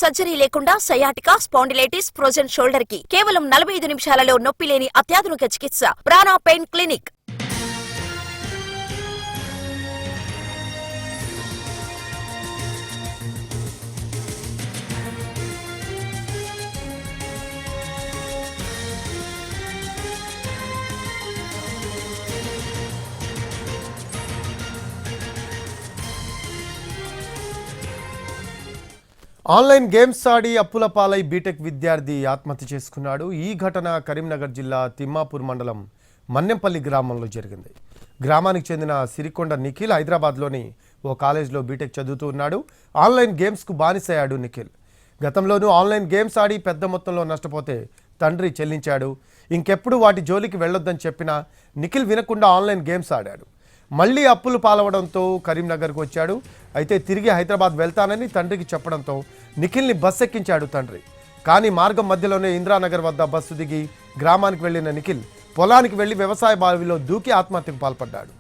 Surgery లేకుండా sciatica, spondylitis, frozen shoulder కి కేవలం 45 నిమిషాలలో నొప్పి లేని అత్యాధునిక చికిత్స ప్రాణ పెయిన్ క్లినిక్. ఆన్లైన్ గేమ్స్ ఆడి అప్పుల పాలై బీటెక్ విద్యార్థి ఆత్మహత్య చేసుకున్నాడు. ఈ ఘటన కరీంనగర్ జిల్లా తిమ్మాపూర్ మండలం మన్నెంపల్లి గ్రామంలో జరిగింది. గ్రామానికి చెందిన సిరికొండ నిఖిల్ హైదరాబాద్లోని ఓ కాలేజ్లో బీటెక్ చదువుతూ ఉన్నాడు. ఆన్లైన్ గేమ్స్కు బానిసయ్యాడు నిఖిల్. గతంలోనూ ఆన్లైన్ గేమ్స్ ఆడి పెద్ద మొత్తంలో నష్టపోతే తండ్రి చెల్లించాడు. ఇంకెప్పుడు వాటి జోలికి వెళ్ళొద్దని చెప్పినా నిఖిల్ వినకుండా ఆన్లైన్ గేమ్స్ ఆడాడు. మళ్లీ అప్పులు పాలవడంతో కరీంనగర్కు వచ్చాడు. అయితే తిరిగి హైదరాబాద్ వెళ్తానని తండ్రికి చెప్పడంతో నిఖిల్ని బస్ ఎక్కించాడు తండ్రి. కానీ మార్గం మధ్యలోనే ఇంద్రానగర్ వద్ద బస్సు దిగి గ్రామానికి వెళ్లిన నిఖిల్ పొలానికి వెళ్లి వ్యవసాయ బావిలో దూకి ఆత్మహత్యకు పాల్పడ్డాడు.